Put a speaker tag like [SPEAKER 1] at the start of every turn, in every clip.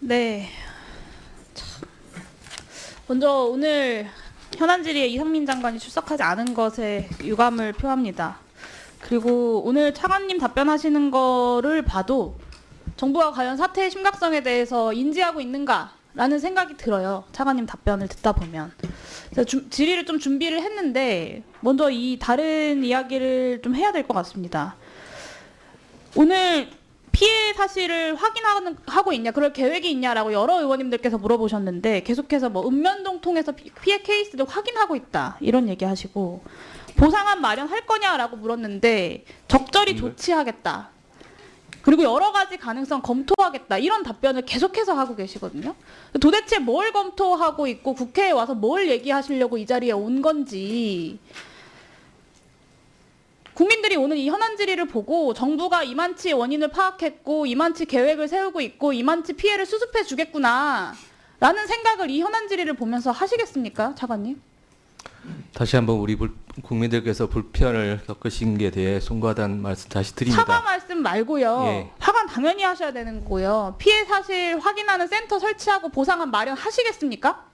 [SPEAKER 1] 네. 먼저 오늘 현안 질의에 이상민 장관이 출석하지 않은 것에 유감을 표합니다. 그리고 오늘 차관님 답변하시는 거를 봐도 정부가 과연 사태의 심각성에 대해서 인지하고 있는가라는 생각이 들어요. 차관님 답변을 듣다 보면. 그래서 질의를 좀 준비를 했는데 먼저 이 다른 이야기를 좀 해야 될 것 같습니다. 오늘 피해 사실을 확인하고 있냐, 그럴 계획이 있냐라고 여러 의원님들께서 물어보셨는데 계속해서 뭐 읍면동 통해서 피해 케이스를 확인하고 있다 이런 얘기하시고 보상안 마련할 거냐라고 물었는데 적절히 조치하겠다. 그리고 여러 가지 가능성 검토하겠다 이런 답변을 계속해서 하고 계시거든요. 도대체 뭘 검토하고 있고 국회에 와서 뭘 얘기하시려고 이 자리에 온 건지 국민들이 오늘 이 현안 질의를 보고 정부가 이만치 원인을 파악했고 이만치 계획을 세우고 있고 이만치 피해를 수습해 주겠구나 라는 생각을 이 현안 질의를 보면서 하시겠습니까? 차관님?
[SPEAKER 2] 다시 한번 우리 국민들께서 불편을 겪으신 게 대해 송구하다는 말씀 다시 드립니다.
[SPEAKER 1] 사과 말씀 말고요.
[SPEAKER 2] 예.
[SPEAKER 1] 화관 당연히 하셔야 되는 거고요. 피해 사실 확인하는 센터 설치하고 보상안 마련하시겠습니까?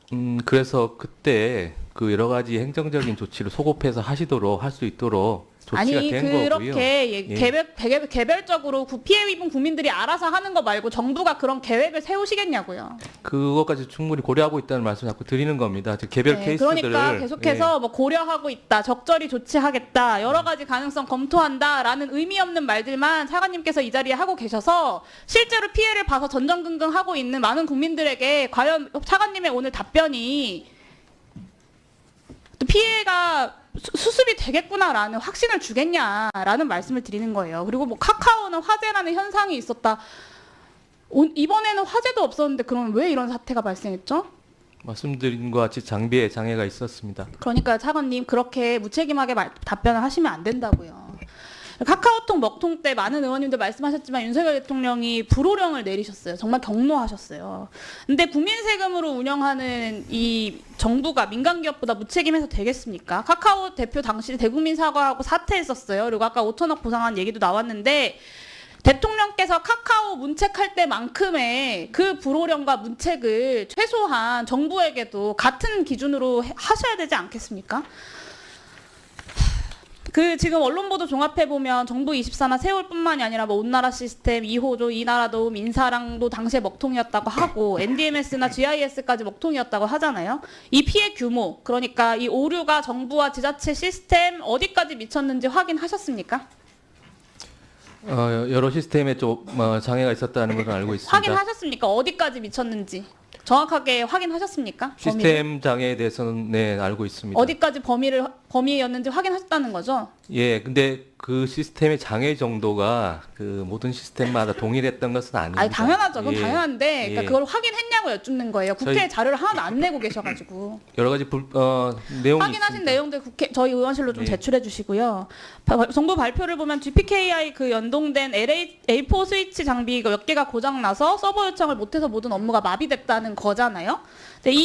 [SPEAKER 2] 그래서 그때 그 여러 가지 행정적인 조치를 소급해서 하시도록 할 수 있도록 조치가
[SPEAKER 1] 아니
[SPEAKER 2] 된 거고요.
[SPEAKER 1] 그렇게
[SPEAKER 2] 예.
[SPEAKER 1] 개별적으로 피해 입은 국민들이 알아서 하는 거 말고 정부가 그런 계획을 세우시겠냐고요.
[SPEAKER 2] 그것까지 충분히 고려하고 있다는 말씀 자꾸 드리는 겁니다. 개별
[SPEAKER 1] 네,
[SPEAKER 2] 케이스들을
[SPEAKER 1] 그러니까 계속해서 뭐 고려하고 있다, 적절히 조치하겠다, 여러 가지 가능성 검토한다라는 의미 없는 말들만 차관님께서 이 자리에 하고 계셔서 실제로 피해를 봐서 전전긍긍하고 있는 많은 국민들에게 과연 차관님의 오늘 답변이 또 피해가 수습이 되겠구나라는 확신을 주겠냐라는 말씀을 드리는 거예요. 그리고 뭐 카카오는 화재라는 현상이 있었다. 이번에는 화재도 없었는데 그럼 왜 이런 사태가 발생했죠?
[SPEAKER 2] 말씀드린 것 같이 장비에 장애가 있었습니다.
[SPEAKER 1] 그러니까 차관님 그렇게 무책임하게 답변을 하시면 안 된다고요. 카카오톡 먹통 때 많은 의원님들 말씀하셨지만 윤석열 대통령이 불호령을 내리셨어요. 정말 경로하셨어요. 근데 국민 세금으로 운영하는 이 정부가 민간 기업보다 무책임해서 되겠습니까? 카카오 대표 당시 대국민 사과하고 사퇴했었어요. 그리고 아까 5천억 보상한 얘기도 나왔는데 대통령께서 카카오 문책할 때만큼의 그 불호령과 문책을 최소한 정부에게도 같은 기준으로 하셔야 되지 않겠습니까? 그 지금 언론 보도 종합해 보면 정부 24나 세월뿐만이 아니라 뭐 온나라 시스템, 2호조, 이나라도 민사랑도 당시에 먹통이었다고 하고 NDMS나 GIS까지 먹통이었다고 하잖아요. 이 피해 규모, 그러니까 이 오류가 정부와 지자체 시스템 어디까지 미쳤는지 확인하셨습니까?
[SPEAKER 2] 여러 시스템에 좀 장애가 있었다는 것을 알고 있습니다.
[SPEAKER 1] 확인하셨습니까? 어디까지 미쳤는지 정확하게 확인하셨습니까?
[SPEAKER 2] 시스템 장애에 대해서는 네 알고 있습니다.
[SPEAKER 1] 어디까지 범위였는지 확인하셨다는 거죠?
[SPEAKER 2] 예, 근데 그 시스템의 장애 정도가 그 모든 시스템마다 동일했던 것은 아닙니다.
[SPEAKER 1] 아니 당연하죠. 그건
[SPEAKER 2] 예,
[SPEAKER 1] 당연한데 그러니까
[SPEAKER 2] 예.
[SPEAKER 1] 그걸 확인했냐고 여쭙는 거예요. 국회에 자료를 하나도 안 내고 계셔가지고
[SPEAKER 2] 여러 가지 내용이
[SPEAKER 1] 확인하신
[SPEAKER 2] 있습니다.
[SPEAKER 1] 내용들 저희 의원실로 좀
[SPEAKER 2] 네.
[SPEAKER 1] 제출해 주시고요. 정부 발표를 보면 GPKI 그 연동된 A4 스위치 장비 몇 개가 고장 나서 서버 요청을 못해서 모든 업무가 마비됐다는 거잖아요. 근데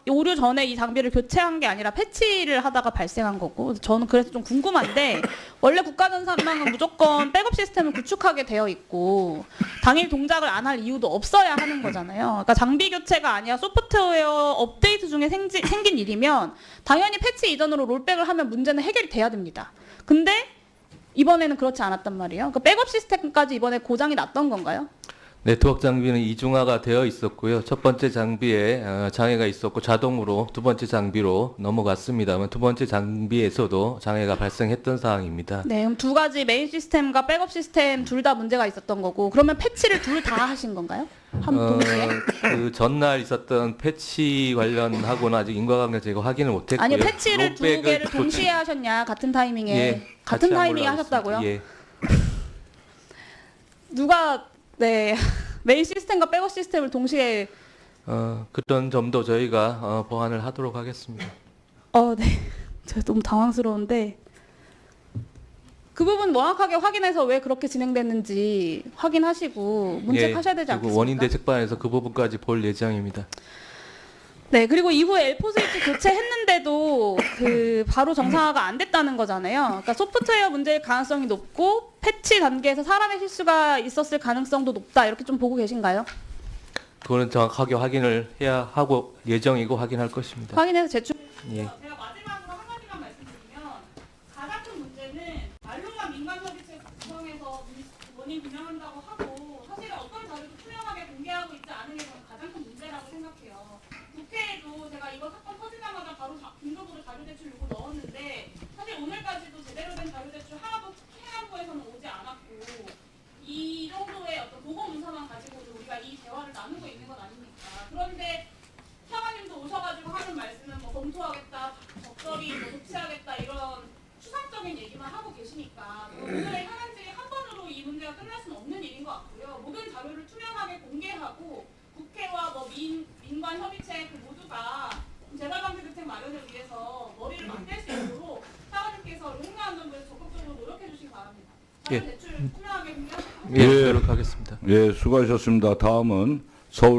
[SPEAKER 1] 오류 전에 이 장비를 교체한 게 아니라 패치를 하다가 발생한 거고 저는 그래서 좀 궁금한데 원래 국가전산망은 무조건 백업 시스템을 구축하게 되어 있고 당일 동작을 안 할 이유도 없어야 하는 거잖아요. 그러니까 장비 교체가 아니라 소프트웨어 업데이트 중에 생긴 일이면 당연히 패치 이전으로 롤백을 하면 문제는 해결이 돼야 됩니다. 근데 이번에는 그렇지 않았단 말이에요. 그러니까 백업 시스템까지 이번에 고장이 났던 건가요?
[SPEAKER 2] 네트워크 장비는 이중화가 되어 있었고요. 첫 번째 장비에 장애가 있었고 자동으로 두 번째 장비로 넘어갔습니다만 두 번째 장비에서도 장애가 발생했던 상황입니다.
[SPEAKER 1] 네, 그럼 두 가지 메인 시스템과 백업 시스템 둘 다 문제가 있었던 거고 그러면 패치를 둘 다 하신 건가요? 한 동시에?
[SPEAKER 2] 그 전날 있었던 패치 관련하고는 아직 인과관계 제가 확인을 못했고요.
[SPEAKER 1] 아니요, 패치를 두
[SPEAKER 2] 롤백을
[SPEAKER 1] 개를 동시에 하셨냐? 같은 타이밍에
[SPEAKER 2] 예,
[SPEAKER 1] 같은
[SPEAKER 2] 같이 한
[SPEAKER 1] 타이밍에
[SPEAKER 2] 걸로 알고
[SPEAKER 1] 하셨다고요?
[SPEAKER 2] 있습니다. 예.
[SPEAKER 1] 누가 네 메인 시스템과 백업 시스템을 동시에
[SPEAKER 2] 그런 점도 저희가 보완을 하도록 하겠습니다.
[SPEAKER 1] 네, 제가 너무 당황스러운데 그 부분 명확하게 확인해서 왜 그렇게 진행됐는지 확인하시고 문책하셔야 되지
[SPEAKER 2] 그리고
[SPEAKER 1] 않겠습니까?
[SPEAKER 2] 원인 대책반에서 그 부분까지 볼 예정입니다.
[SPEAKER 1] 네, 그리고 이후에 L4 스위치 교체했는데도 그 바로 정상화가 안 됐다는 거잖아요. 그러니까 소프트웨어 문제일 가능성이 높고 패치 단계에서 사람의 실수가 있었을 가능성도 높다. 이렇게 좀 보고 계신가요?
[SPEAKER 2] 그거는 정확하게 확인을 해야 하고 예정이고 확인할 것입니다.
[SPEAKER 1] 확인해서 제출.
[SPEAKER 2] 예.
[SPEAKER 1] 제가 마지막으로 한 가지만 말씀드리면 가장 큰 문제는 말로만 민간 서비스 구성해서 원인 규명한다고 하고 사실은 어떤 자료도 투명하게 공개하고 있지 않은 게 저는 가장 큰 문제라고 생각해요. 국회에도 제가 이거 사건 터지자마자 바로 긴급으로 자료 제출 요구 넣었는데 사실 오늘까지도 제대로 된 자료 제출 하나도 행안부에서는 오지 않았고 이 정도의 어떤 보고 문서만 가지고도 우리가 이 대화를 나누고 있는 건 아닙니까? 그런데 차관님도 오셔가지고 하는 말씀은 뭐 검토하겠다, 적절히 뭐 조치하겠다 이런 추상적인 얘기만 하고 계시니까 오늘의 현안질이 한 번으로 이 문제가 끝날 수는 없는 일인 것 같고요. 모든 자료를 투명하게 공개하고 국회와 뭐 민관 협의체 그 모두가 재발방지 대책 마련을 위해서 머리를 맞댈 수 있도록 차관님께서 행정안전부에서 적극적으로 노력해 주시기 바랍니다. 자료 대출 투명하게 공개하시고
[SPEAKER 2] 예, 노력하겠습니다.
[SPEAKER 3] 예, 수고하셨습니다. 다음은 서울